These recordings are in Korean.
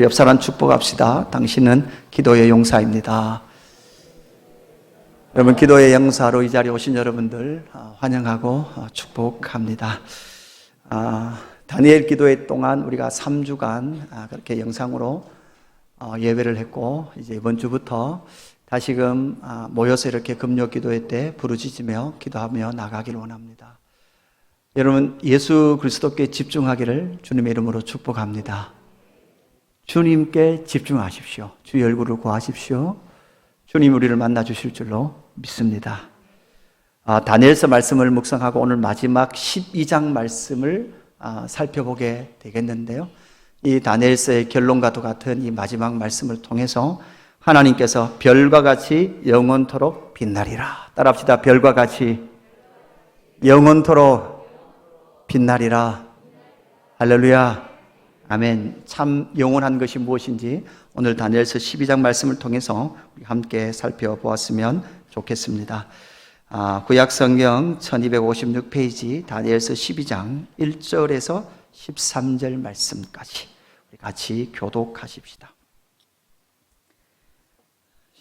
옆 사람 축복합시다. 당신은 기도의 용사입니다. 여러분, 기도의 용사로 이 자리에 오신 여러분들 환영하고 축복합니다. 다니엘 기도회 동안 우리가 3주간 그렇게 영상으로 예배를 했고, 이제 이번 주부터 다시금 모여서 이렇게 금요 기도회 때 부르짖으며 기도하며 나가기를 원합니다. 여러분, 예수 그리스도께 집중하기를 주님의 이름으로 축복합니다. 주님께 집중하십시오. 주의 얼굴을 구하십시오. 주님 우리를 만나 주실 줄로 믿습니다. 다니엘서 말씀을 묵상하고 오늘 마지막 12장 말씀을 살펴보게 되겠는데요. 이 다니엘서의 결론과도 같은 이 마지막 말씀을 통해서 하나님께서 별과 같이 영원토록 빛나리라. 따라합시다. 별과 같이 영원토록 빛나리라. 할렐루야. 아멘. 참 영원한 것이 무엇인지 오늘 다니엘서 12장 말씀을 통해서 우리 함께 살펴보았으면 좋겠습니다. 구약 성경 1256페이지 다니엘서 12장 1절에서 13절 말씀까지 우리 같이 교독하십시다.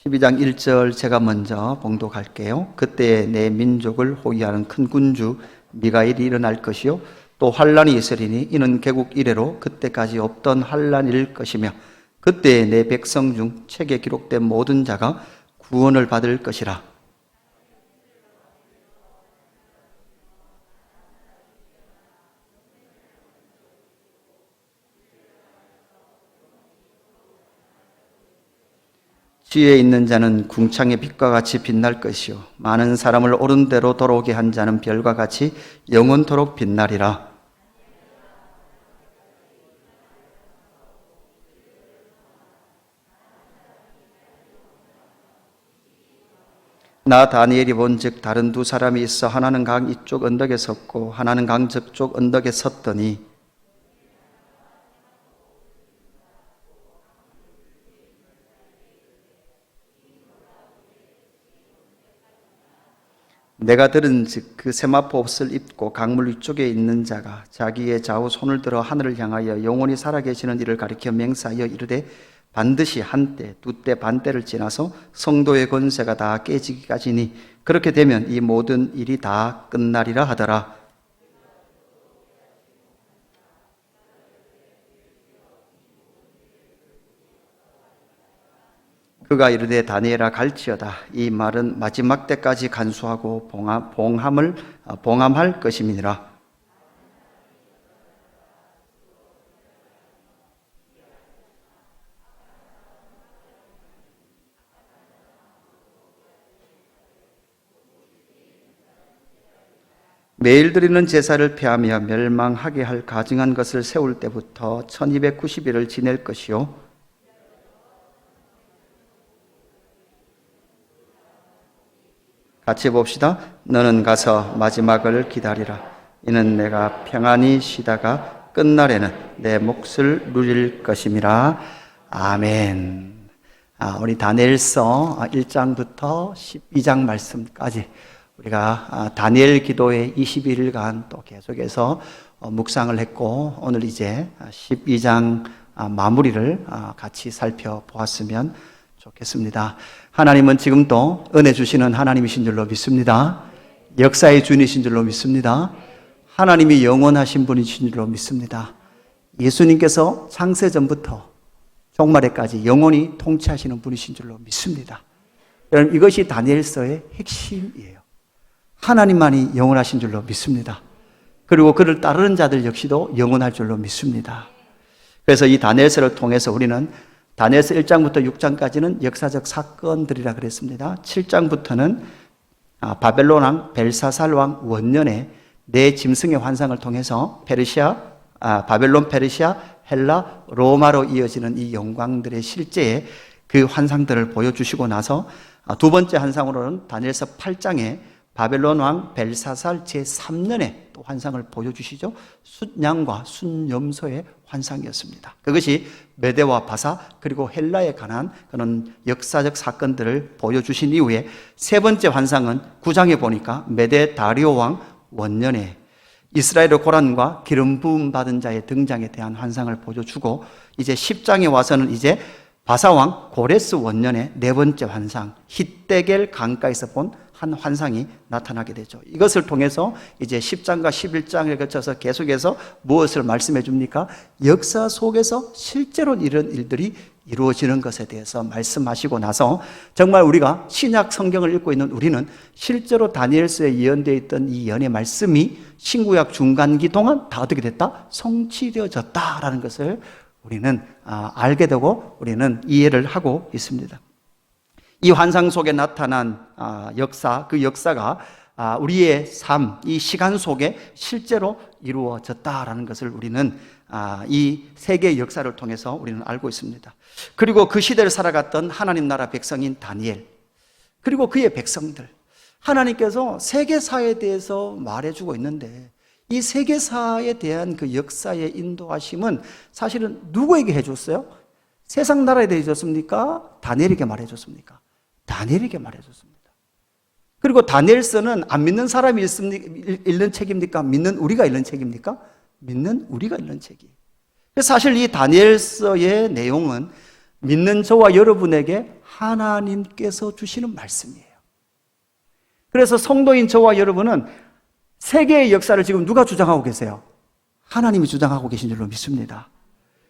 12장 1절 제가 먼저 봉독할게요. 그때 내 민족을 호위하는 큰 군주 미가엘이 일어날 것이요 또 환란이 있으리니 이는 개국 이래로 그때까지 없던 환란일 것이며 그때 내 백성 중 책에 기록된 모든 자가 구원을 받을 것이라. 지혜에 있는 자는 궁창의 빛과 같이 빛날 것이요 많은 사람을 옳은 대로 돌아오게 한 자는 별과 같이 영원토록 빛나리라. 나 다니엘이 본즉 다른 두 사람이 있어 하나는 강 이쪽 언덕에 섰고 하나는 강 저쪽 언덕에 섰더니 내가 들은즉 그 세마포 옷을 입고 강물 위쪽에 있는 자가 자기의 좌우 손을 들어 하늘을 향하여 영원히 살아계시는 이를 가리켜 맹세하여 이르되 반드시 한때 두 때 반때를 지나서 성도의 권세가 다 깨지기까지니 그렇게 되면 이 모든 일이 다 끝나리라 하더라. 그가 이르되 다니엘아 갈지어다. 이 말은 마지막 때까지 간수하고 봉함할 것임이니라. 매일 드리는 제사를 폐하며 멸망하게 할 가증한 것을 세울 때부터 1290일을 지낼 것이요 같이 봅시다. 너는 가서 마지막을 기다리라. 이는 내가 평안히 쉬다가 끝날에는 내 몫을 누릴 것임이라. 아멘. 우리 다니엘서 1장부터 12장 말씀까지 우리가 다니엘 기도회 21일간 또 계속해서 묵상을 했고 오늘 이제 12장 마무리를 같이 살펴보았으면 좋겠습니다. 하나님은 지금도 은혜 주시는 하나님이신 줄로 믿습니다. 역사의 주인이신 줄로 믿습니다. 하나님이 영원하신 분이신 줄로 믿습니다. 예수님께서 창세전부터 종말에까지 영원히 통치하시는 분이신 줄로 믿습니다. 여러분, 이것이 다니엘서의 핵심이에요. 하나님만이 영원하신 줄로 믿습니다. 그리고 그를 따르는 자들 역시도 영원할 줄로 믿습니다. 그래서 이 다니엘서를 통해서 우리는 다니엘서 1장부터 6장까지는 역사적 사건들이라 그랬습니다. 7장부터는 바벨론 왕 벨사살 왕 원년에 네 짐승의 환상을 통해서 바벨론, 페르시아, 헬라, 로마로 이어지는 이 영광들의 실제의 그 환상들을 보여주시고 나서 두 번째 환상으로는 다니엘서 8장에 바벨론 왕 벨사살 제3년에 또 환상을 보여주시죠. 숫양과 숫염소의 환상이었습니다. 그것이 메대와 바사 그리고 헬라에 관한 그런 역사적 사건들을 보여주신 이후에 세 번째 환상은 9장에 보니까 메대 다리오 왕 원년에 이스라엘의 고난과 기름 부음 받은 자의 등장에 대한 환상을 보여주고, 이제 10장에 와서는 이제 바사왕 고레스 원년의 네 번째 환상, hit데겔 강가에서 본 한 환상이 나타나게 되죠. 이것을 통해서 이제 10장과 11장을 거쳐서 계속해서 무엇을 말씀해 줍니까? 역사 속에서 실제로 이런 일들이 이루어지는 것에 대해서 말씀하시고 나서, 정말 우리가 신약 성경을 읽고 있는 우리는 실제로 다니엘서에 예언되어 있던 이 예언의 말씀이 신구약 중간기 동안 다 어떻게 됐다? 성취되어졌다라는 것을 우리는 알게 되고 우리는 이해를 하고 있습니다. 이 환상 속에 나타난 역사, 그 역사가 우리의 삶, 이 시간 속에 실제로 이루어졌다라는 것을 우리는 이 세계의 역사를 통해서 우리는 알고 있습니다. 그리고 그 시대를 살아갔던 하나님 나라 백성인 다니엘, 그리고 그의 백성들, 하나님께서 세계사에 대해서 말해주고 있는데, 이 세계사에 대한 그 역사의 인도하심은 사실은 누구에게 해줬어요? 세상 나라에 대해 줬습니까? 다니엘에게 말해줬습니까? 다니엘에게 말해줬습니다. 그리고 다니엘서는 안 믿는 사람이 읽는 책입니까? 믿는 우리가 읽는 책입니까? 믿는 우리가 읽는 책이에요. 그래서 사실 이 다니엘서의 내용은 믿는 저와 여러분에게 하나님께서 주시는 말씀이에요. 그래서 성도인 저와 여러분은 세계의 역사를 지금 누가 주장하고 계세요? 하나님이 주장하고 계신 줄로 믿습니다.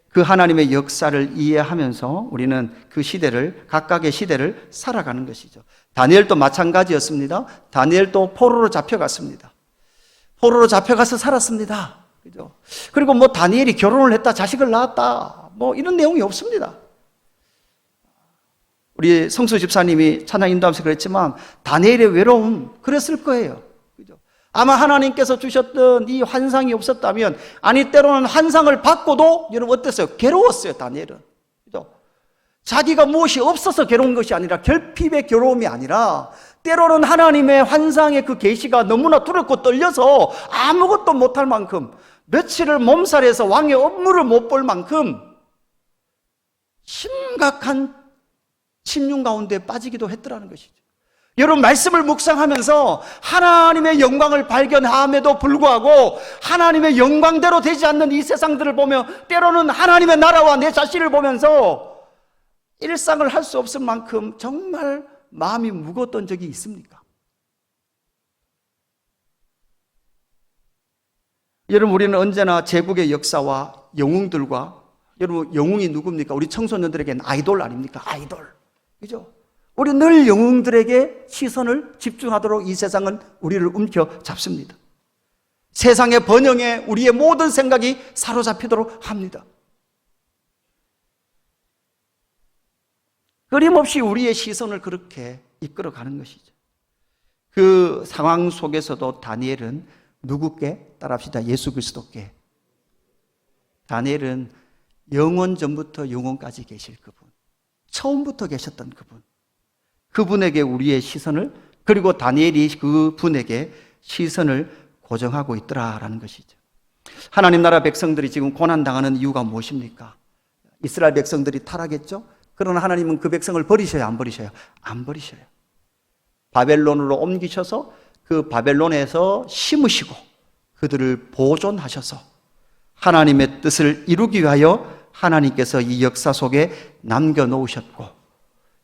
그 하나님의 역사를 이해하면서 우리는 그 시대를, 각각의 시대를 살아가는 것이죠. 다니엘도 마찬가지였습니다. 다니엘도 포로로 잡혀갔습니다. 포로로 잡혀가서 살았습니다. 그죠? 그리고 뭐 다니엘이 결혼을 했다, 자식을 낳았다, 뭐 이런 내용이 없습니다. 우리 성수 집사님이 찬양 인도하면서 그랬지만 다니엘의 외로움, 그랬을 거예요. 그죠? 아마 하나님께서 주셨던 이 환상이 없었다면, 아니 때로는 환상을 받고도 여러분 어땠어요? 괴로웠어요. 다니엘은. 그죠? 자기가 무엇이 없어서 괴로운 것이 아니라, 결핍의 괴로움이 아니라, 때로는 하나님의 환상의 그 계시가 너무나 두렵고 떨려서 아무것도 못할 만큼, 며칠을 몸살해서 왕의 업무를 못 볼 만큼 심각한 침륜 가운데 빠지기도 했더라는 것이죠. 여러분, 말씀을 묵상하면서 하나님의 영광을 발견함에도 불구하고 하나님의 영광대로 되지 않는 이 세상들을 보며, 때로는 하나님의 나라와 내 자신을 보면서 일상을 할 수 없을 만큼 정말 마음이 무거웠던 적이 있습니까? 여러분, 우리는 언제나 제국의 역사와 영웅들과, 여러분 영웅이 누굽니까? 우리 청소년들에게는 아이돌 아닙니까? 아이돌. 그죠? 우리 늘 영웅들에게 시선을 집중하도록 이 세상은 우리를 움켜잡습니다. 세상의 번영에 우리의 모든 생각이 사로잡히도록 합니다. 끊임없이 우리의 시선을 그렇게 이끌어가는 것이죠. 그 상황 속에서도 다니엘은 누구께? 따라합시다. 예수 그리스도께. 다니엘은 영원 전부터 영원까지 계실 그분, 처음부터 계셨던 그분, 그분에게 우리의 시선을, 그리고 다니엘이 그분에게 시선을 고정하고 있더라라는 것이죠. 하나님 나라 백성들이 지금 고난당하는 이유가 무엇입니까? 이스라엘 백성들이 타락했죠? 그러나 하나님은 그 백성을 버리셔요? 안 버리셔요? 안 버리셔요. 바벨론으로 옮기셔서 그 바벨론에서 심으시고 그들을 보존하셔서 하나님의 뜻을 이루기 위하여 하나님께서 이 역사 속에 남겨놓으셨고,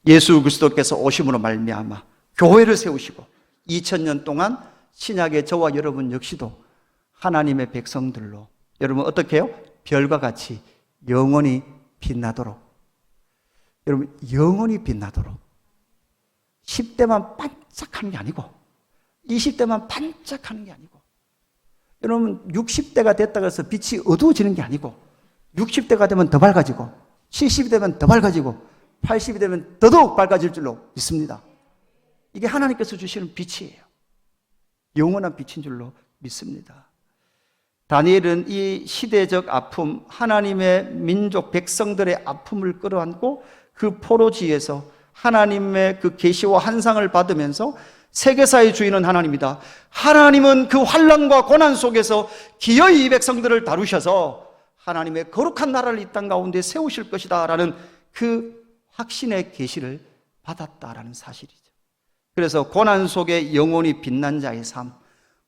예수 그리스도께서 오심으로 말미암아 교회를 세우시고 2000년 동안 신약의 저와 여러분 역시도 하나님의 백성들로, 여러분 어떻게 해요? 별과 같이 영원히 빛나도록, 여러분 영원히 빛나도록, 10대만 반짝하는 게 아니고 20대만 반짝하는 게 아니고, 여러분 60대가 됐다고 해서 빛이 어두워지는 게 아니고, 60대가 되면 더 밝아지고 70이 되면 더 밝아지고 80이 되면 더더욱 밝아질 줄로 믿습니다. 이게 하나님께서 주시는 빛이에요. 영원한 빛인 줄로 믿습니다. 다니엘은 이 시대적 아픔, 하나님의 민족 백성들의 아픔을 끌어안고 그 포로지에서 하나님의 그 계시와 환상을 받으면서 세계사의 주인은 하나님이다, 하나님은 그 환난과 고난 속에서 기어이 이 백성들을 다루셔서 하나님의 거룩한 나라를 이 땅 가운데 세우실 것이다 라는 그 확신의 계시를 받았다라는 사실이죠. 그래서 고난 속에 영원히 빛난 자의 삶,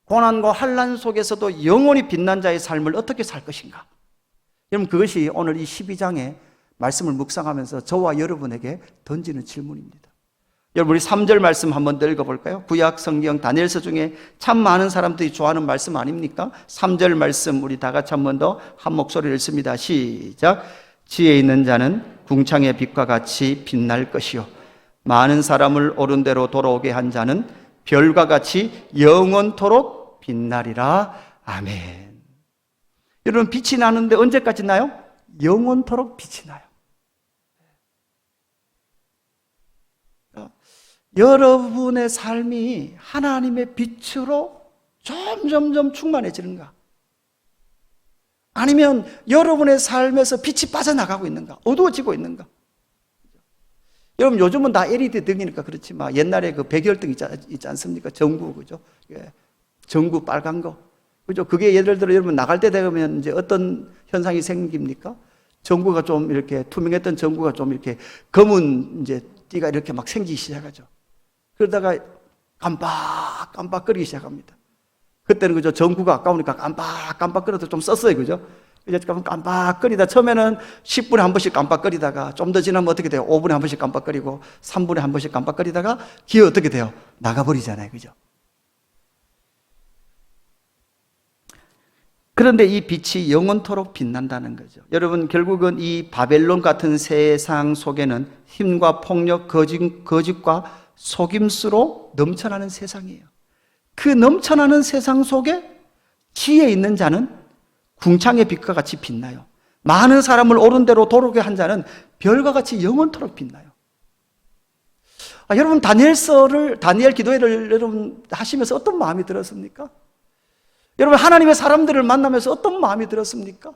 고난과 환난 속에서도 영원히 빛난 자의 삶을 어떻게 살 것인가? 여러분, 그것이 오늘 이 12장의 말씀을 묵상하면서 저와 여러분에게 던지는 질문입니다. 여러분, 우리 3절 말씀 한번 더 읽어볼까요? 구약 성경 다니엘서 중에 참 많은 사람들이 좋아하는 말씀 아닙니까? 3절 말씀 우리 다 같이 한번 더 한 목소리를 읽습니다. 시작. 지혜 있는 자는 궁창의 빛과 같이 빛날 것이요 많은 사람을 옳은 대로 돌아오게 한 자는 별과 같이 영원토록 빛나리라. 아멘. 여러분, 빛이 나는데 언제까지 나요? 영원토록 빛이 나요. 여러분의 삶이 하나님의 빛으로 점점점 충만해지는가? 아니면 여러분의 삶에서 빛이 빠져나가고 있는가? 어두워지고 있는가? 여러분, 요즘은 다 LED 등이니까 그렇지만 옛날에 그 백열등 있지 않습니까? 전구, 그죠? 예. 전구 빨간 거. 그죠? 그게 예를 들어 여러분 나갈 때 되면 이제 어떤 현상이 생깁니까? 전구가 좀 이렇게 투명했던 전구가 좀 이렇게 검은 이제 띠가 이렇게 막 생기기 시작하죠. 그러다가 깜빡깜빡거리기 시작합니다. 그때는 그죠? 전구가 아까우니까 깜빡깜빡거려도 좀 썼어요. 그죠? 이제 깜빡거리다 처음에는 10분에 한 번씩 깜빡거리다가 좀 더 지나면 어떻게 돼요? 5분에 한 번씩 깜빡거리고 3분에 한 번씩 깜빡거리다가 기어 어떻게 돼요? 나가버리잖아요. 그죠? 그런데 이 빛이 영원토록 빛난다는 거죠. 여러분, 결국은 이 바벨론 같은 세상 속에는 힘과 폭력, 거짓과 속임수로 넘쳐나는 세상이에요. 그 넘쳐나는 세상 속에 지혜 있는 자는 궁창의 빛과 같이 빛나요. 많은 사람을 옳은 대로 돌아오게 한 자는 별과 같이 영원토록 빛나요. 여러분, 다니엘 기도회를 여러분 하시면서 어떤 마음이 들었습니까? 여러분, 하나님의 사람들을 만나면서 어떤 마음이 들었습니까?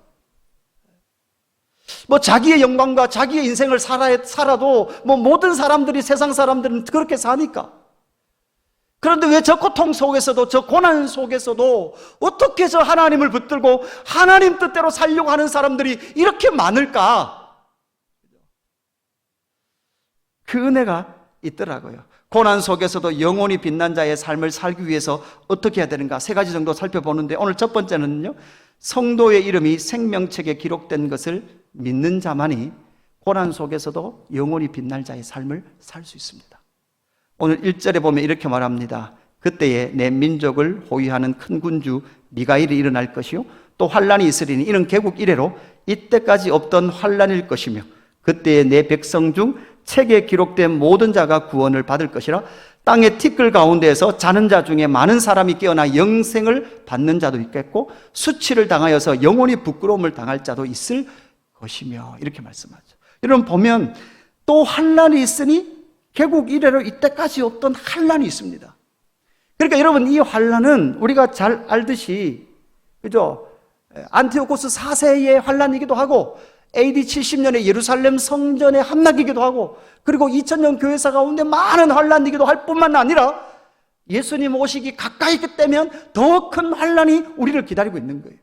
뭐 자기의 영광과 자기의 인생을 살아도 뭐 모든 사람들이, 세상 사람들은 그렇게 사니까. 그런데 왜 저 고통 속에서도, 저 고난 속에서도 어떻게 저 하나님을 붙들고 하나님 뜻대로 살려고 하는 사람들이 이렇게 많을까? 그 은혜가 있더라고요. 고난 속에서도 영원히 빛난 자의 삶을 살기 위해서 어떻게 해야 되는가? 3가지 정도 살펴보는데, 오늘 첫 번째는요, 성도의 이름이 생명책에 기록된 것을 믿는 자만이 고난 속에서도 영원히 빛날 자의 삶을 살 수 있습니다. 오늘 1절에 보면 이렇게 말합니다. 그때에 내 민족을 호위하는 큰 군주 미가엘이 일어날 것이요 또 환란이 있으리니 이는 개국 이래로 이때까지 없던 환란일 것이며 그때에 내 백성 중 책에 기록된 모든 자가 구원을 받을 것이라. 땅의 티끌 가운데에서 자는 자 중에 많은 사람이 깨어나 영생을 받는 자도 있겠고 수치를 당하여서 영원히 부끄러움을 당할 자도 있을 것이며, 이렇게 말씀하죠. 여러분 보면 또 환란이 있으니 개국 이래로 이때까지 없던 환란이 있습니다. 그러니까 여러분, 이 환란은 우리가 잘 알듯이, 그죠? 안티오코스 4세의 환란이기도 하고 AD 70년에 예루살렘 성전의 함락이기도 하고, 그리고 2000년 교회사 가운데 많은 환란이기도 할 뿐만 아니라 예수님 오시기 가까이 되면 더 큰 환란이 우리를 기다리고 있는 거예요.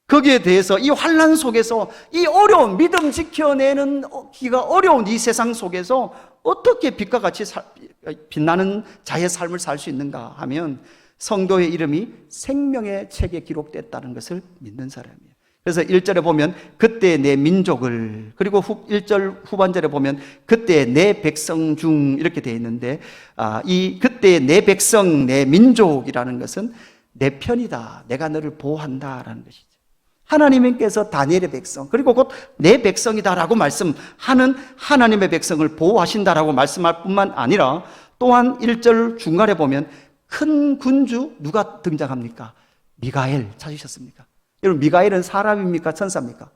거기에 대해서 이 환란 속에서 이 어려운 믿음 지켜내는 기가 어려운 이 세상 속에서 어떻게 빛과 같이 빛나는 자의 삶을 살 수 있는가 하면 성도의 이름이 생명의 책에 기록됐다는 것을 믿는 사람이에요. 그래서 1절에 보면 그때 내 민족을, 그리고 1절 후반절에 보면 그때 내 백성 중, 이렇게 되어 있는데, 이 그때 내 백성, 내 민족이라는 것은 내 편이다, 내가 너를 보호한다라는 것이죠. 하나님께서 다니엘의 백성, 그리고 곧 내 백성이다라고 말씀하는 하나님의 백성을 보호하신다라고 말씀할 뿐만 아니라 또한 1절 중간에 보면 큰 군주 누가 등장합니까? 미가엘 찾으셨습니까? 여러분, 미가엘은 사람입니까? 천사입니까?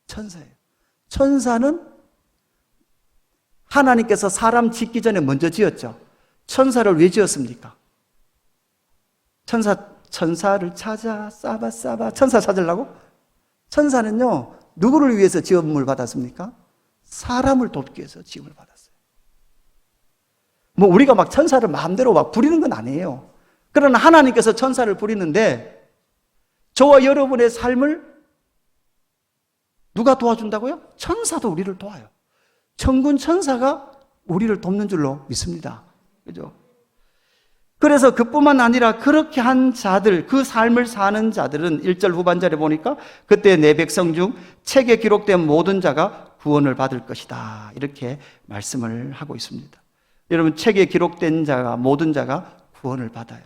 천사예요. 천사는 하나님께서 사람 짓기 전에 먼저 지었죠. 천사를 왜 지었습니까? 천사를 찾아 싸바 천사 찾으려고? 천사는요, 누구를 위해서 지음을 받았습니까? 사람을 돕기 위해서 지음을 받았어요. 뭐 우리가 막 천사를 마음대로 막 부리는 건 아니에요. 그러나 하나님께서 천사를 부리는데 저와 여러분의 삶을 누가 도와준다고요? 천사도 우리를 도와요. 천군 천사가 우리를 돕는 줄로 믿습니다. 그죠? 그래서 그뿐만 아니라 그렇게 한 자들, 그 삶을 사는 자들은 1절 후반절에 보니까 그때 내 백성 중 책에 기록된 모든 자가 구원을 받을 것이다, 이렇게 말씀을 하고 있습니다. 여러분, 책에 기록된 자가, 모든 자가 구원을 받아요.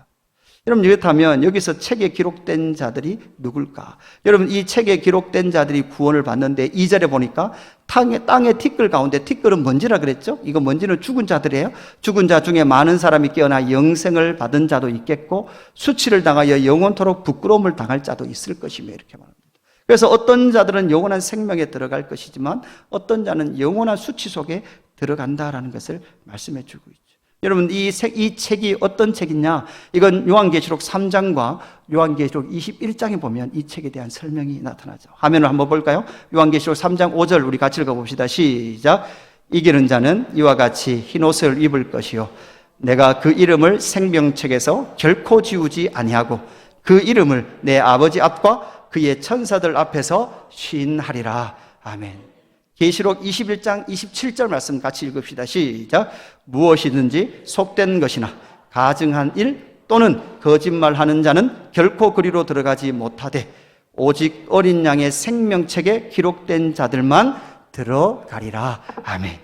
여러분, 그렇다면 여기서 책에 기록된 자들이 누굴까? 여러분, 이 책에 기록된 자들이 구원을 받는데 2절에 보니까 땅의 티끌 가운데, 티끌은 먼지라 그랬죠? 이거 먼지는 죽은 자들이에요. 죽은 자 중에 많은 사람이 깨어나 영생을 받은 자도 있겠고 수치를 당하여 영원토록 부끄러움을 당할 자도 있을 것이며, 이렇게 말합니다. 그래서 어떤 자들은 영원한 생명에 들어갈 것이지만 어떤 자는 영원한 수치 속에 들어간다라는 것을 말씀해 주고 있죠. 여러분, 이 책이 어떤 책이냐? 이건 요한계시록 3장과 요한계시록 21장에 보면 이 책에 대한 설명이 나타나죠. 화면을 한번 볼까요? 요한계시록 3장 5절 우리 같이 읽어봅시다. 시작. 이기는 자는 이와 같이 흰 옷을 입을 것이요 내가 그 이름을 생명책에서 결코 지우지 아니하고 그 이름을 내 아버지 앞과 그의 천사들 앞에서 쉰하리라. 아멘. 계시록 21장 27절 말씀 같이 읽읍시다. 시작. 무엇이든지 속된 것이나 가증한 일 또는 거짓말하는 자는 결코 그리로 들어가지 못하되 오직 어린 양의 생명책에 기록된 자들만 들어가리라. 아멘.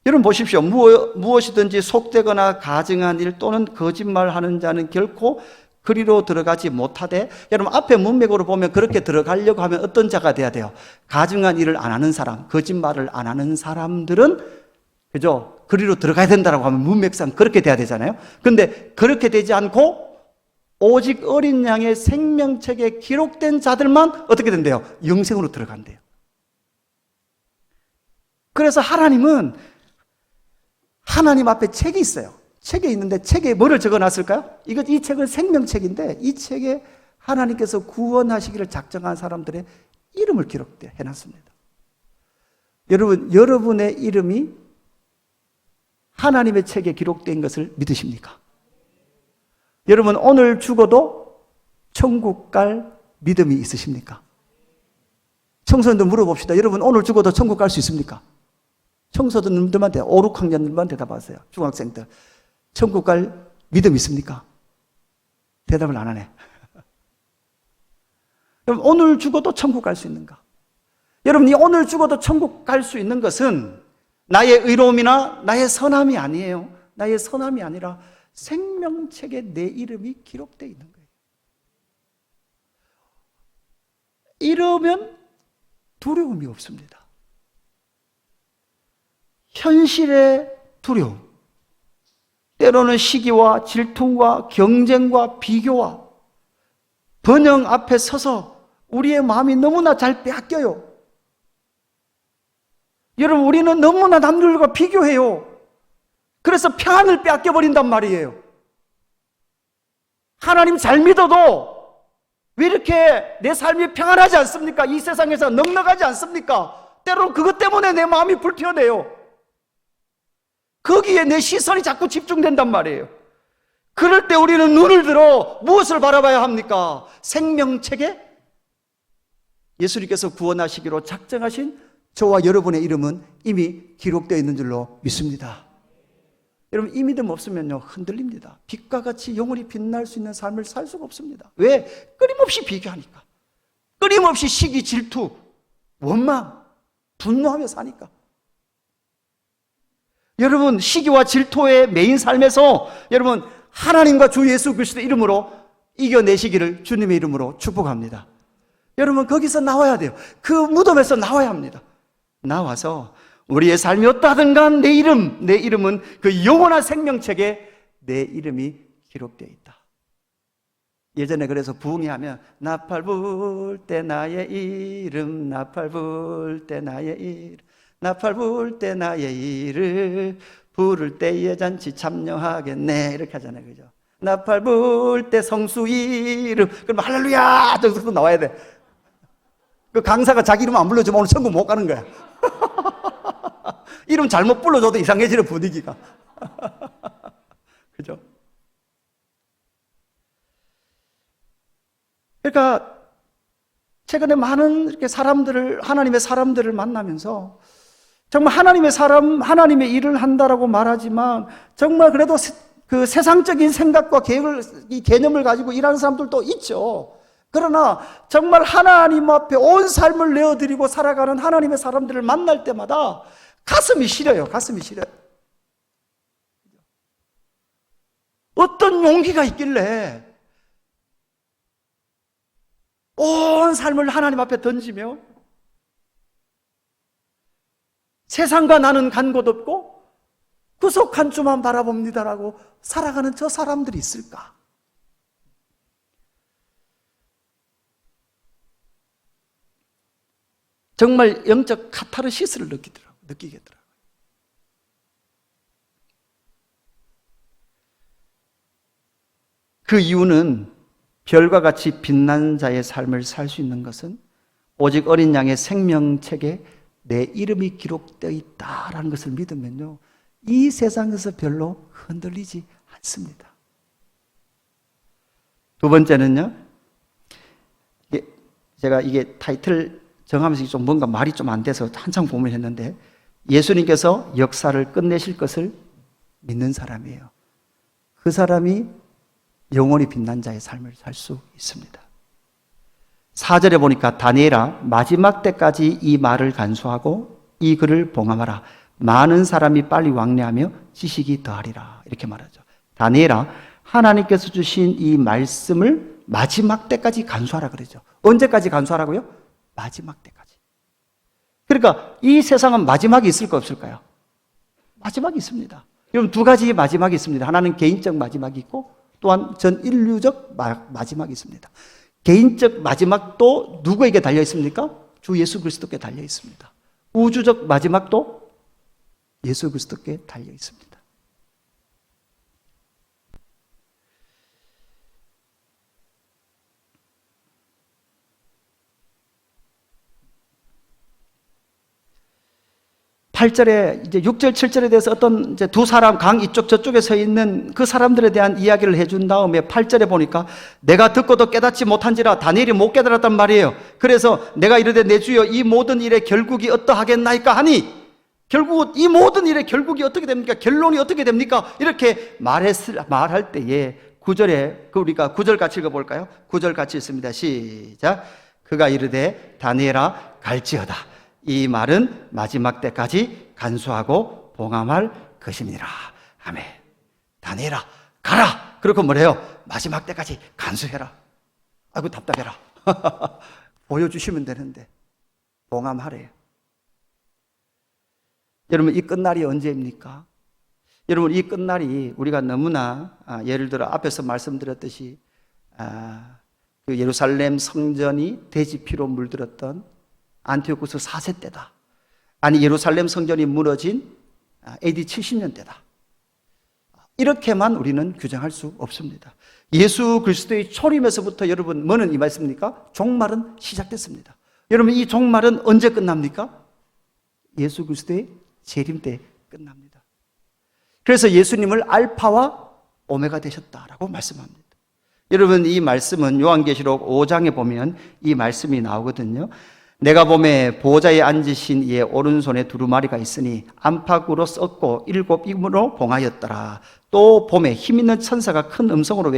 여러분 보십시오. 무엇이든지 속되거나 가증한 일 또는 거짓말하는 자는 결코 그리로 들어가지 못하되, 여러분 앞에 문맥으로 보면 그렇게 들어가려고 하면 어떤 자가 돼야 돼요? 가증한 일을 안 하는 사람, 거짓말을 안 하는 사람들은, 그죠? 그리로 들어가야 된다고 하면 문맥상 그렇게 돼야 되잖아요. 근데 그렇게 되지 않고 오직 어린 양의 생명책에 기록된 자들만 어떻게 된대요? 영생으로 들어간대요. 그래서 하나님은 하나님 앞에 책이 있어요. 책에 있는데 책에 뭐를 적어놨을까요? 이 책은 생명책인데 이 책에 하나님께서 구원하시기를 작정한 사람들의 이름을 기록해놨습니다. 여러분, 여러분의 이름이 하나님의 책에 기록된 것을 믿으십니까? 여러분, 오늘 죽어도 천국 갈 믿음이 있으십니까? 청소년들 물어봅시다. 여러분, 오늘 죽어도 천국 갈 수 있습니까? 청소년들한테 5, 6학년들만 대답하세요. 중학생들. 천국 갈 믿음 있습니까? 대답을 안 하네. 여러분, 오늘 죽어도 천국 갈 수 있는가? 여러분이 오늘 죽어도 천국 갈 수 있는 것은 나의 의로움이나 나의 선함이 아니에요. 나의 선함이 아니라 생명책에 내 이름이 기록되어 있는 거예요. 이러면 두려움이 없습니다. 현실의 두려움, 때로는 시기와 질투와 경쟁과 비교와 번영 앞에 서서 우리의 마음이 너무나 잘 빼앗겨요. 여러분, 우리는 너무나 남들과 비교해요. 그래서 평안을 빼앗겨버린단 말이에요. 하나님 잘 믿어도 왜 이렇게 내 삶이 평안하지 않습니까? 이 세상에서 넉넉하지 않습니까? 때로는 그것 때문에 내 마음이 불편해요. 거기에 내 시선이 자꾸 집중된단 말이에요. 그럴 때 우리는 눈을 들어 무엇을 바라봐야 합니까? 생명책에 예수님께서 구원하시기로 작정하신 저와 여러분의 이름은 이미 기록되어 있는 줄로 믿습니다. 여러분, 이 믿음 없으면요 흔들립니다. 빛과 같이 영원히 빛날 수 있는 삶을 살 수가 없습니다. 왜? 끊임없이 비교하니까, 끊임없이 시기, 질투, 원망, 분노하며 사니까. 여러분, 시기와 질투에 매인 삶에서 여러분 하나님과 주 예수 그리스도의 이름으로 이겨내시기를 주님의 이름으로 축복합니다. 여러분, 거기서 나와야 돼요. 그 무덤에서 나와야 합니다. 나와서 우리의 삶이 어떠하든 간 내 이름은 그 영원한 생명책에 내 이름이 기록되어 있다. 예전에 그래서 부흥이 하면 나팔 불 때 나의 이름, 나팔 불 때 나의 이름, 나팔 불 때 나의 이름, 부를 때에 잔치 참여하겠네, 이렇게 하잖아요. 그죠? 나팔 불 때 성수 이름, 그럼 할렐루야! 저기서 나와야 돼. 그 강사가 자기 이름 안 불러주면 오늘 천국 못 가는 거야. 이름 잘못 불러줘도 이상해지는 분위기가. 그죠? 그러니까 최근에 많은 이렇게 하나님의 사람들을 만나면서 정말 하나님의 일을 한다라고 말하지만 정말 그래도 그 세상적인 생각과 계획을, 이 개념을 가지고 일하는 사람들도 있죠. 그러나 정말 하나님 앞에 온 삶을 내어드리고 살아가는 하나님의 사람들을 만날 때마다 가슴이 시려요. 가슴이 시려요. 어떤 용기가 있길래 온 삶을 하나님 앞에 던지며 세상과 나는 간 곳 없고 구속한 주만 바라봅니다라고 살아가는 저 사람들이 있을까? 정말 영적 카타르시스를 느끼겠더라고요. 그 이유는 별과 같이 빛난 자의 삶을 살 수 있는 것은 오직 어린 양의 생명책에 내 이름이 기록되어 있다라는 것을 믿으면요, 이 세상에서 별로 흔들리지 않습니다. 두 번째는요, 제가 이게 타이틀 정하면서 좀 뭔가 말이 좀 안 돼서 한참 고민했는데, 예수님께서 역사를 끝내실 것을 믿는 사람이에요. 그 사람이 영원히 빛난 자의 삶을 살 수 있습니다. 4절에 보니까 다니엘아, 마지막 때까지 이 말을 간수하고 이 글을 봉함하라. 많은 사람이 빨리 왕래하며 지식이 더하리라. 이렇게 말하죠. 다니엘아, 하나님께서 주신 이 말씀을 마지막 때까지 간수하라 그러죠. 언제까지 간수하라고요? 마지막 때까지. 그러니까 이 세상은 마지막이 있을까 없을까요? 마지막이 있습니다. 여러분, 두 가지 마지막이 있습니다. 하나는 개인적 마지막이 있고 또한 전 인류적 마지막이 있습니다. 개인적 마지막도 누구에게 달려 있습니까? 주 예수 그리스도께 달려 있습니다. 우주적 마지막도 예수 그리스도께 달려 있습니다. 이제 6절, 7절에 대해서 어떤 이제 두 사람, 강 이쪽 저쪽에 서 있는 그 사람들에 대한 이야기를 해준 다음에 8절에 보니까 내가 듣고도 깨닫지 못한지라 다니엘이 못 깨달았단 말이에요. 그래서 내가 이르되 내 주여 이 모든 일의 결국이 어떠하겠나이까 하니, 결국 이 모든 일의 결국이 어떻게 됩니까? 결론이 어떻게 됩니까? 이렇게 말할 때에 9절에 우리가 9절 같이 읽어볼까요? 9절 같이 읽습니다. 시작. 그가 이르되 다니엘아 갈지어다. 이 말은 마지막 때까지 간수하고 봉함할 것입니다. 아멘. 다니엘아 가라. 그렇고 뭐래요? 마지막 때까지 간수해라. 아이고 답답해라. 보여주시면 되는데 봉함하래요. 여러분, 이 끝날이 언제입니까? 여러분, 이 끝날이 우리가 너무나 예를 들어 앞에서 말씀드렸듯이 그 예루살렘 성전이 돼지 피로 물들었던 안티오쿠스 4세 때다. 아니, 예루살렘 성전이 무너진 AD 70년 때다. 이렇게만 우리는 규정할 수 없습니다. 예수 그리스도의 초림에서부터 여러분 뭐는 임했습니까? 종말은 시작됐습니다. 여러분, 이 종말은 언제 끝납니까? 예수 그리스도의 재림 때 끝납니다. 그래서 예수님을 알파와 오메가 되셨다라고 말씀합니다. 여러분, 이 말씀은 요한계시록 5장에 보면 이 말씀이 나오거든요. 내가 보매 보좌에 앉으신 이의 오른손에 두루마리가 있으니 안팎으로 썩고 7 임으로 봉하였더라. 또 보매 힘있는 천사가 큰 음성으로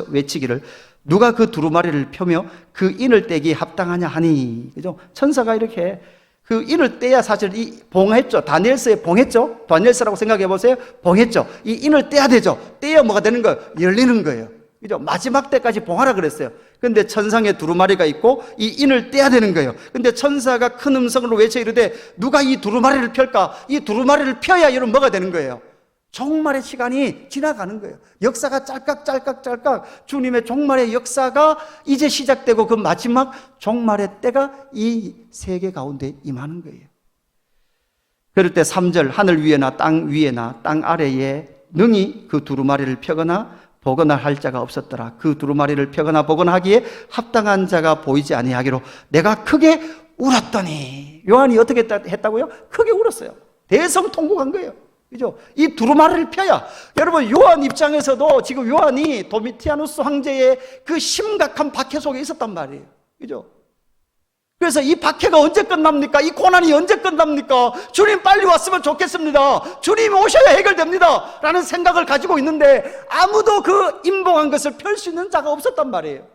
외치기를 누가 그 두루마리를 펴며 그 인을 떼기 합당하냐 하니. 그죠? 천사가 이렇게 그 인을 떼야 사실 이 봉했죠. 다니엘서에 봉했죠. 다니엘서라고 생각해 보세요. 봉했죠. 이 인을 떼야 되죠. 떼야 뭐가 되는 거예요? 열리는 거예요. 그죠? 마지막 때까지 봉하라 그랬어요. 근데 천상에 두루마리가 있고 이 인을 떼야 되는 거예요. 근데 천사가 큰 음성으로 외쳐 이르되 누가 이 두루마리를 펼까? 이 두루마리를 펴야 여러분 뭐가 되는 거예요? 종말의 시간이 지나가는 거예요. 역사가 짤깍 주님의 종말의 역사가 이제 시작되고 그 마지막 종말의 때가 이 세계 가운데 임하는 거예요. 그럴 때 3절 하늘 위에나 땅 위에나 땅 아래에 능히 그 두루마리를 펴거나 보거나 할 자가 없었더라. 그 두루마리를 펴거나 보거나 하기에 합당한 자가 보이지 아니하기로 내가 크게 울었더니. 요한이 어떻게 했다고요? 크게 울었어요. 대성통곡한 거예요. 그죠? 이 두루마리를 펴야. 여러분, 요한 입장에서도 지금 요한이 도미티아누스 황제의 그 심각한 박해 속에 있었단 말이에요. 그죠? 그래서 이 박해가 언제 끝납니까? 이 고난이 언제 끝납니까? 주님 빨리 왔으면 좋겠습니다. 주님 오셔야 해결됩니다. 라는 생각을 가지고 있는데 아무도 그 임봉한 것을 펼 수 있는 자가 없었단 말이에요.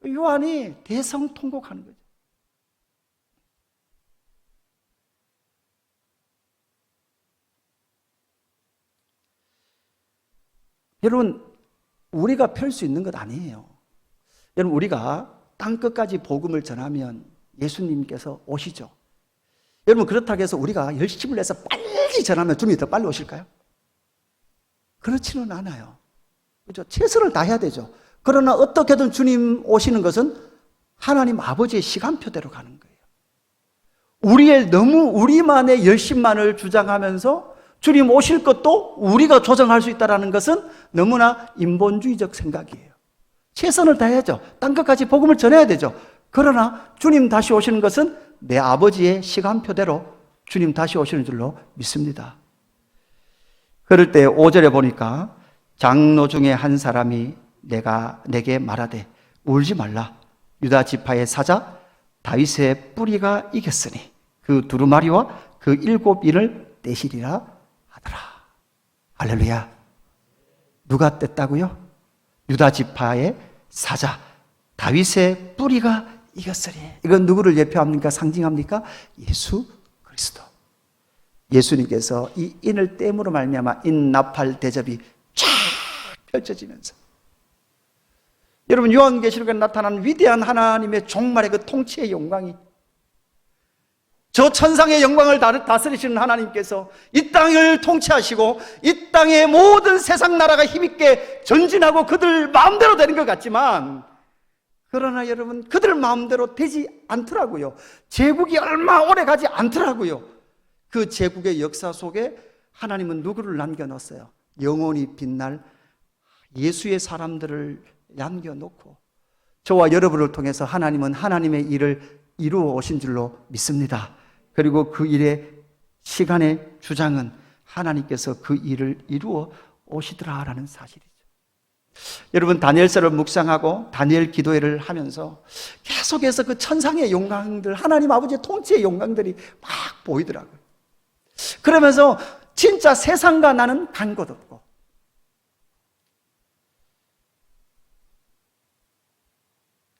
요한이 대성통곡하는 거죠. 여러분, 우리가 펼 수 있는 것 아니에요. 여러분, 우리가 땅끝까지 복음을 전하면 예수님께서 오시죠. 여러분, 그렇다고 해서 우리가 열심을 내서 빨리 전하면 주님이 더 빨리 오실까요? 그렇지는 않아요. 그렇죠? 최선을 다해야 되죠. 그러나 어떻게든 주님 오시는 것은 하나님 아버지의 시간표대로 가는 거예요. 우리만의 열심만을 주장하면서 주님 오실 것도 우리가 조정할 수 있다는 것은 너무나 인본주의적 생각이에요. 최선을 다해야죠. 땅끝까지 복음을 전해야 되죠. 그러나 주님 다시 오시는 것은 내 아버지의 시간표대로 주님 다시 오시는 줄로 믿습니다. 그럴 때 5절에 보니까 장로 중에 한 사람이 내게 말하되 울지 말라. 유다 지파의 사자 다윗의 뿌리가 이겼으니 그 두루마리와 그 7인을 떼시리라 하더라. 할렐루야. 누가 뗐다고요? 유다 지파의 사자 다윗의 뿌리가 이겼으니. 이건 누구를 예표합니까? 상징합니까? 예수 그리스도. 예수님께서 이 인을 땜으로 말미암아 인나팔 대접이 쫙 펼쳐지면서, 여러분, 요한계시록에 나타난 위대한 하나님의 종말의 그 통치의 영광이, 저 천상의 영광을 다스리시는 하나님께서 이 땅을 통치하시고 이 땅의 모든 세상 나라가 힘있게 전진하고 그들 마음대로 되는 것 같지만, 그러나 여러분, 그들 마음대로 되지 않더라고요. 제국이 얼마 오래 가지 않더라고요. 그 제국의 역사 속에 하나님은 누구를 남겨놓았어요? 영원히 빛날 예수의 사람들을 남겨놓고, 저와 여러분을 통해서 하나님은 하나님의 일을 이루어 오신 줄로 믿습니다. 그리고 그 일의 시간의 주장은 하나님께서 그 일을 이루어 오시더라라는 사실이죠. 여러분, 다니엘서를 묵상하고 다니엘 기도회를 하면서 계속해서 그 천상의 영광들, 하나님 아버지의 통치의 영광들이 막 보이더라고요. 그러면서 진짜 세상과 나는 간 곳 없고,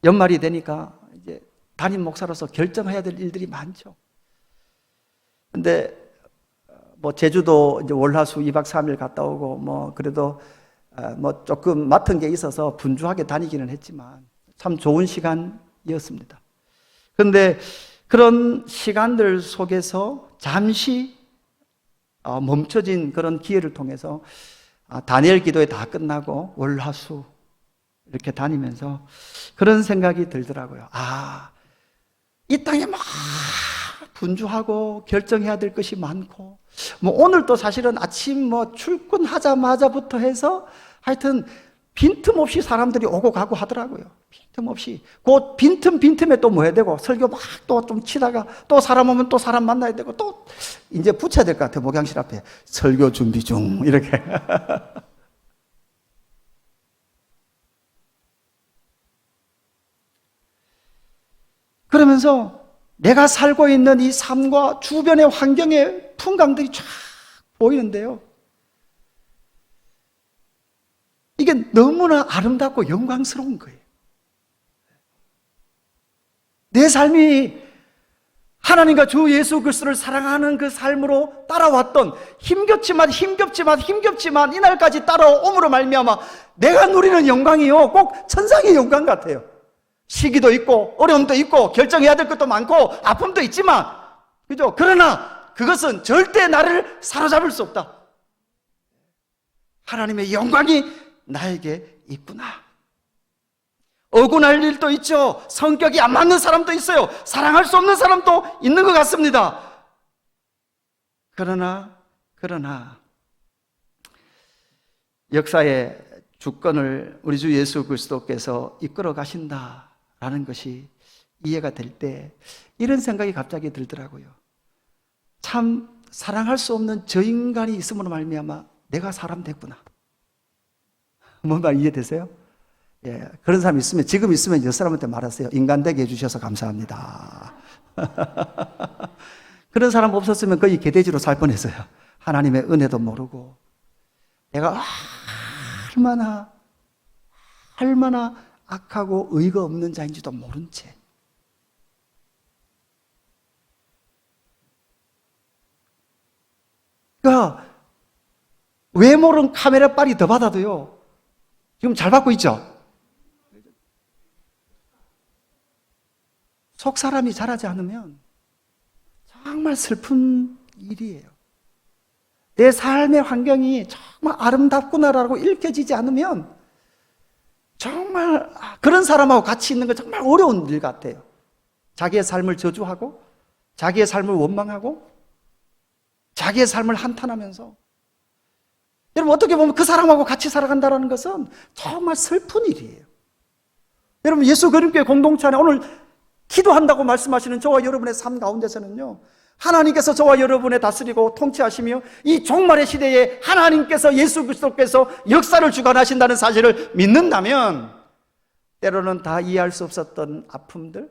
연말이 되니까 이제 담임 목사로서 결정해야 될 일들이 많죠. 근데 뭐 제주도 이제 월화수 2박 3일 갔다 오고, 뭐 그래도 뭐 조금 맡은 게 있어서 분주하게 다니기는 했지만 참 좋은 시간이었습니다. 그런데 그런 시간들 속에서 잠시 멈춰진 그런 기회를 통해서 다니엘 기도회 다 끝나고 월화수 이렇게 다니면서 그런 생각이 들더라고요. 이 땅에 막 분주하고 결정해야 될 것이 많고, 뭐 오늘도 사실은 아침 뭐 출근하자마자부터 해서 하여튼 빈틈없이 사람들이 오고 가고 하더라고요. 빈틈없이. 그 빈틈에 또 뭐 해야 되고, 설교 막 또 좀 치다가 또 사람 오면 또 사람 만나야 되고, 또 이제 붙여야 될 것 같아요. 목양실 앞에 설교 준비 중 이렇게. 그러면서 내가 살고 있는 이 삶과 주변의 환경의 풍광들이 쫙 보이는데요, 이게 너무나 아름답고 영광스러운 거예요. 내 삶이 하나님과 주 예수 그리스도를 사랑하는 그 삶으로 따라왔던, 힘겹지만 이날까지 따라옴으로 말미암아 내가 누리는 영광이요, 꼭 천상의 영광 같아요. 시기도 있고 어려움도 있고 결정해야 될 것도 많고 아픔도 있지만, 그죠? 그러나 그것은 절대 나를 사로잡을 수 없다. 하나님의 영광이 나에게 있구나. 억울할 일도 있죠. 성격이 안 맞는 사람도 있어요. 사랑할 수 없는 사람도 있는 것 같습니다. 그러나 역사의 주권을 우리 주 예수 그리스도께서 이끌어 가신다라는 것이 이해가 될 때 이런 생각이 갑자기 들더라고요. 참 사랑할 수 없는 저 인간이 있음으로 말미암아 내가 사람 됐구나. 뭔 말 이해되세요? 예, 그런 사람 있으면, 지금 있으면 저 사람한테 말하세요. 인간 되게 해주셔서 감사합니다. 그런 사람 없었으면 거의 개돼지로 살 뻔했어요. 하나님의 은혜도 모르고. 내가 얼마나 악하고 의가 없는 자인지도 모른 채. 그러니까 외모는 카메라 빨이 더 받아도요, 지금 잘 받고 있죠? 속 사람이 자라지 않으면 정말 슬픈 일이에요. 내 삶의 환경이 정말 아름답구나라고 읽혀지지 않으면 정말 그런 사람하고 같이 있는 건 정말 어려운 일 같아요. 자기의 삶을 저주하고 자기의 삶을 원망하고 자기의 삶을 한탄하면서, 여러분 어떻게 보면 그 사람하고 같이 살아간다는 것은 정말 슬픈 일이에요. 여러분 예수 그리스도의 공동체 안에 오늘 기도한다고 말씀하시는 저와 여러분의 삶 가운데서는요, 하나님께서 저와 여러분을 다스리고 통치하시며 이 종말의 시대에 하나님께서, 예수 그리스도께서 역사를 주관하신다는 사실을 믿는다면, 때로는 다 이해할 수 없었던 아픔들,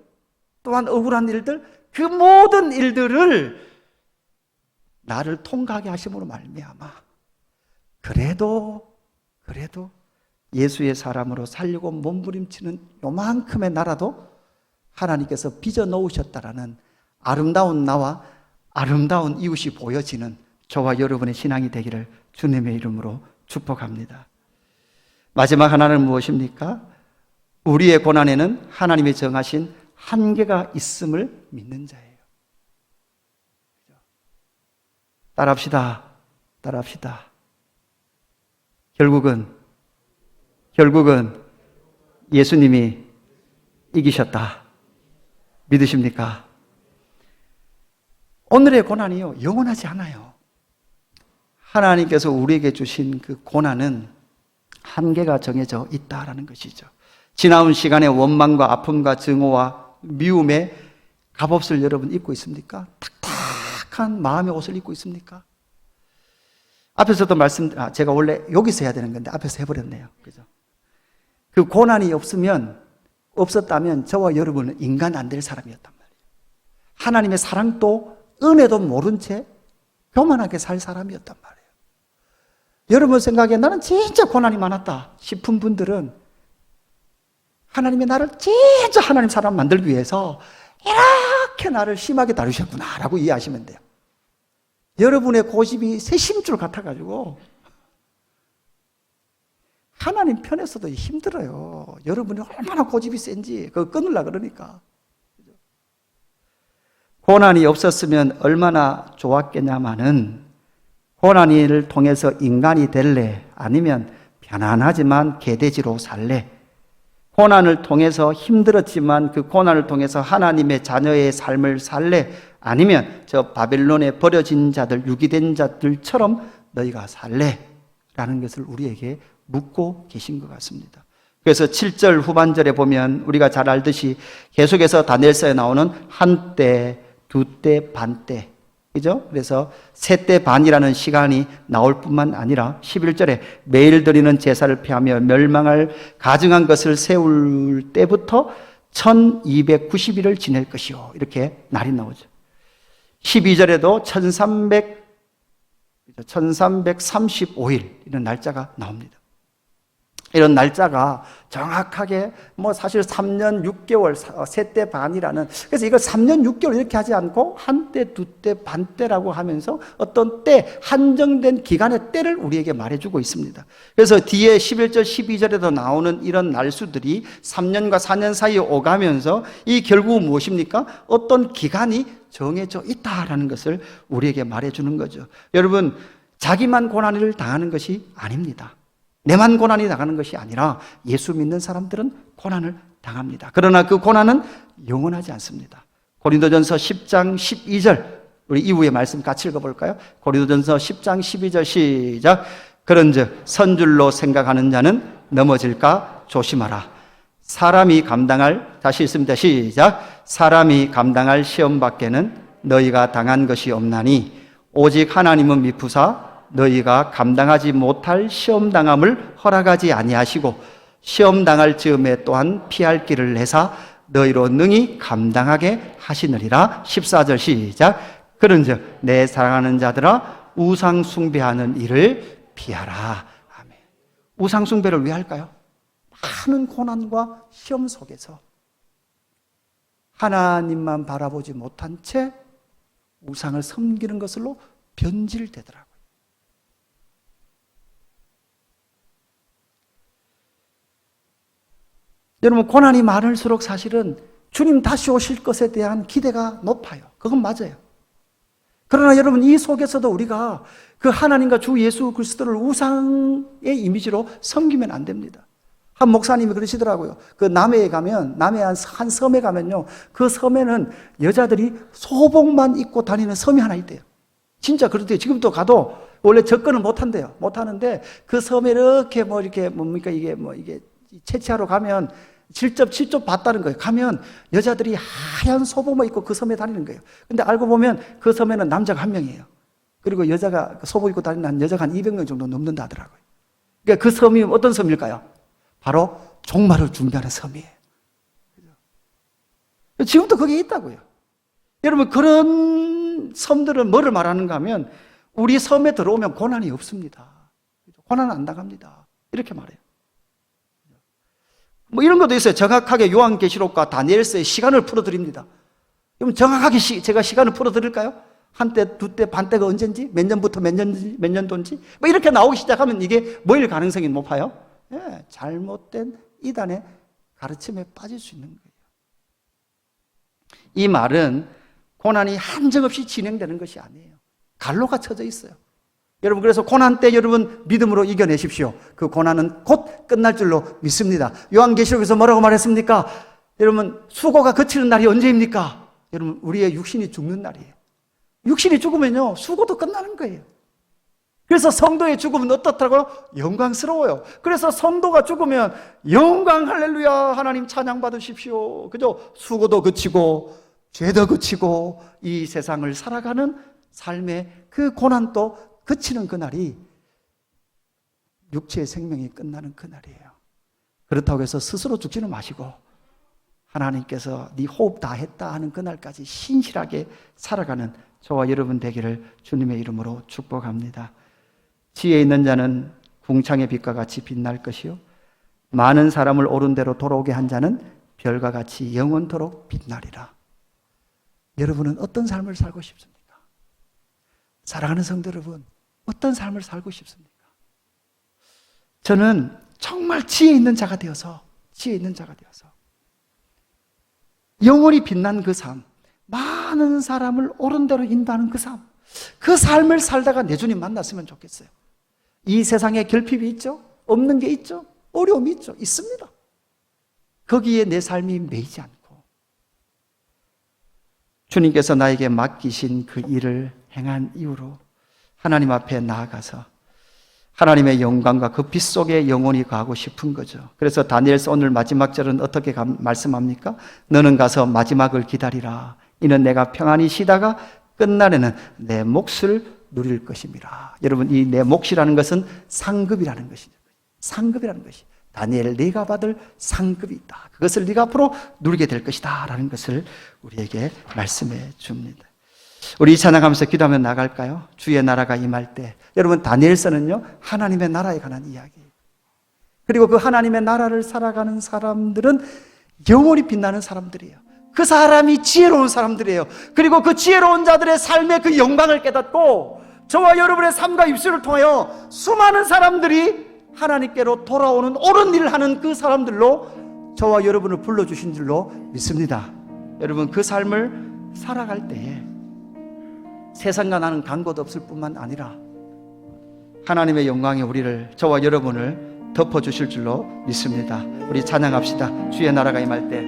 또한 억울한 일들, 그 모든 일들을 나를 통과하게 하심으로 말미암아 그래도 예수의 사람으로 살려고 몸부림치는 요만큼의 나라도 하나님께서 빚어 놓으셨다라는 아름다운 나와 아름다운 이웃이 보여지는 저와 여러분의 신앙이 되기를 주님의 이름으로 축복합니다. 마지막 하나는 무엇입니까? 우리의 고난에는 하나님이 정하신 한계가 있음을 믿는 자예요. 따라합시다. 결국은 예수님이 이기셨다. 믿으십니까? 오늘의 고난이요, 영원하지 않아요. 하나님께서 우리에게 주신 그 고난은 한계가 정해져 있다라는 것이죠. 지나온 시간의 원망과 아픔과 증오와 미움의 갑옷을 여러분 입고 있습니까? 탁탁한 마음의 옷을 입고 있습니까? 앞에서도 제가 원래 여기서 해야 되는 건데 앞에서 해버렸네요. 그죠? 그 고난이 없었다면 저와 여러분은 인간 안 될 사람이었단 말이에요. 하나님의 사랑도 은혜도 모른 채 교만하게 살 사람이었단 말이에요. 여러분 생각에 나는 진짜 고난이 많았다 싶은 분들은 하나님이 나를 진짜 하나님 사람 만들기 위해서 이렇게 나를 심하게 다루셨구나 라고 이해하시면 돼요. 여러분의 고집이 새심줄 같아가지고 하나님 편에서도 힘들어요. 여러분이 얼마나 고집이 센지 그거 끊으려고 그러니까. 고난이 없었으면 얼마나 좋았겠냐마는, 고난을 통해서 인간이 될래? 아니면 편안하지만 개돼지로 살래? 고난을 통해서 힘들었지만 그 고난을 통해서 하나님의 자녀의 삶을 살래? 아니면 저 바벨론에 버려진 자들, 유기된 자들처럼 너희가 살래? 라는 것을 우리에게 묻고 계신 것 같습니다. 그래서 7절 후반절에 보면 우리가 잘 알듯이 계속해서 다니엘서에 나오는 한때, 두때, 반때, 그죠? 그래서 세때 반이라는 시간이 나올 뿐만 아니라 11절에 매일 드리는 제사를 피하며 멸망할 가증한 것을 세울 때부터 1290일을 지낼 것이요, 이렇게 날이 나오죠. 12절에도 1335일 이런 날짜가 나옵니다. 이런 날짜가 정확하게 사실 3년 6개월, 세때 반이라는, 그래서 이걸 3년 6개월 이렇게 하지 않고 한때, 두때, 반때라고 하면서 어떤 때, 한정된 기간의 때를 우리에게 말해주고 있습니다. 그래서 뒤에 11절, 12절에도 나오는 이런 날수들이 3년과 4년 사이에 오가면서 이 결국 무엇입니까? 어떤 기간이 정해져 있다라는 것을 우리에게 말해주는 거죠. 여러분, 자기만 고난을 당하는 것이 아닙니다. 내만 고난이 당하는 것이 아니라 예수 믿는 사람들은 고난을 당합니다. 그러나 그 고난은 영원하지 않습니다. 고린도전서 10장 12절, 우리 이후의 말씀 같이 읽어볼까요? 고린도전서 10장 12절 시작. 그런즉 선줄로 생각하는 자는 넘어질까 조심하라. 사람이 감당할, 다시 읽습니다. 시작. 사람이 감당할 시험 밖에는 너희가 당한 것이 없나니 오직 하나님은 미쁘사 너희가 감당하지 못할 시험당함을 허락하지 아니하시고 시험 당할 즈음에 또한 피할 길을 내사 너희로 능히 감당하게 하시느니라. 14절 시작. 그런즉 내 사랑하는 자들아 우상 숭배하는 일을 피하라. 아멘. 우상 숭배를 왜 할까요? 많은 고난과 시험 속에서 하나님만 바라보지 못한 채 우상을 섬기는 것으로 변질되더라고요. 여러분, 고난이 많을수록 사실은 주님 다시 오실 것에 대한 기대가 높아요. 그건 맞아요. 그러나 여러분, 이 속에서도 우리가 그 하나님과 주 예수 그리스도를 우상의 이미지로 섬기면 안 됩니다. 한 목사님이 그러시더라고요. 그 남해에 가면, 남해 한 섬에 가면요, 그 섬에는 여자들이 소복만 입고 다니는 섬이 하나 있대요. 진짜 그렇대요. 지금도 가도 원래 접근을 못 한대요. 못 하는데 그 섬에 이렇게 이게 채취하러 가면 칠접 봤다는 거예요. 가면 여자들이 하얀 소복만 입고 그 섬에 다니는 거예요. 근데 알고 보면 그 섬에는 남자가 한 명이에요. 그리고 여자가 소복 입고 다니는 여자가 한 200명 정도 넘는다 하더라고요. 그러니까 그 섬이 어떤 섬일까요? 바로 종말을 준비하는 섬이에요. 지금도 거기에 있다고요. 여러분, 그런 섬들은 뭐를 말하는가 하면 우리 섬에 들어오면 고난이 없습니다. 고난 안 당합니다. 이렇게 말해요. 뭐 이런 것도 있어요. 정확하게 요한계시록과 다니엘서의 시간을 풀어드립니다. 그럼 정확하게 제가 시간을 풀어드릴까요? 한때, 두때, 반때가 언젠지, 몇 년부터 몇 년도인지, 뭐 이렇게 나오기 시작하면 이게 뭐일 가능성이 높아요? 예, 잘못된 이단의 가르침에 빠질 수 있는 거예요. 이 말은 고난이 한정없이 진행되는 것이 아니에요. 갈로가 쳐져 있어요. 여러분, 그래서 고난 때 여러분 믿음으로 이겨내십시오. 그 고난은 곧 끝날 줄로 믿습니다. 요한계시록에서 뭐라고 말했습니까? 여러분, 수고가 그치는 날이 언제입니까? 여러분, 우리의 육신이 죽는 날이에요. 육신이 죽으면요, 수고도 끝나는 거예요. 그래서 성도의 죽음은 어떻다고요? 영광스러워요. 그래서 성도가 죽으면 영광 할렐루야 하나님 찬양 받으십시오. 그죠? 수고도 그치고 죄도 그치고 이 세상을 살아가는 삶의 그 고난도 그치는 그날이 육체의 생명이 끝나는 그날이에요. 그렇다고 해서 스스로 죽지는 마시고 하나님께서 네 호흡 다 했다 하는 그날까지 신실하게 살아가는 저와 여러분 되기를 주님의 이름으로 축복합니다. 지혜 있는 자는 궁창의 빛과 같이 빛날 것이요 많은 사람을 옳은 대로 돌아오게 한 자는 별과 같이 영원토록 빛나리라. 여러분은 어떤 삶을 살고 싶습니까? 사랑하는 성도 여러분, 어떤 삶을 살고 싶습니까? 저는 정말 지혜 있는 자가 되어서 영원히 빛난 그 삶, 많은 사람을 옳은 대로 인도하는 그 삶을 살다가 내 주님 만났으면 좋겠어요. 이 세상에 결핍이 있죠? 없는 게 있죠? 어려움이 있죠? 있습니다. 거기에 내 삶이 매이지 않고 주님께서 나에게 맡기신 그 일을 행한 이후로 하나님 앞에 나아가서 하나님의 영광과 그 빛 속에 영원히 가고 싶은 거죠. 그래서 다니엘서 오늘 마지막 절은 어떻게 말씀합니까? 너는 가서 마지막을 기다리라. 이는 내가 평안히 쉬다가 끝날에는 내 몫을 누릴 것입니다. 여러분, 이 내 몫이라는 것은 상급이라는 것이죠. 상급이라는 것이 다니엘 네가 받을 상급이 있다. 그것을 네가 앞으로 누리게 될 것이다 라는 것을 우리에게 말씀해 줍니다. 우리 이 찬양하면서 기도하며 나갈까요? 주의 나라가 임할 때. 여러분, 다니엘서는요 하나님의 나라에 관한 이야기예요. 그리고 그 하나님의 나라를 살아가는 사람들은 영원히 빛나는 사람들이에요. 그 사람이 지혜로운 사람들이에요. 그리고 그 지혜로운 자들의 삶의 그 영광을 깨닫고 저와 여러분의 삶과 입술을 통하여 수많은 사람들이 하나님께로 돌아오는 옳은 일을 하는 그 사람들로 저와 여러분을 불러주신 줄로 믿습니다. 여러분, 그 삶을 살아갈 때에 세상과 나는 간곳 없을 뿐만 아니라 하나님의 영광이 우리를, 저와 여러분을 덮어주실 줄로 믿습니다. 우리 찬양합시다. 주의 나라가 임할 때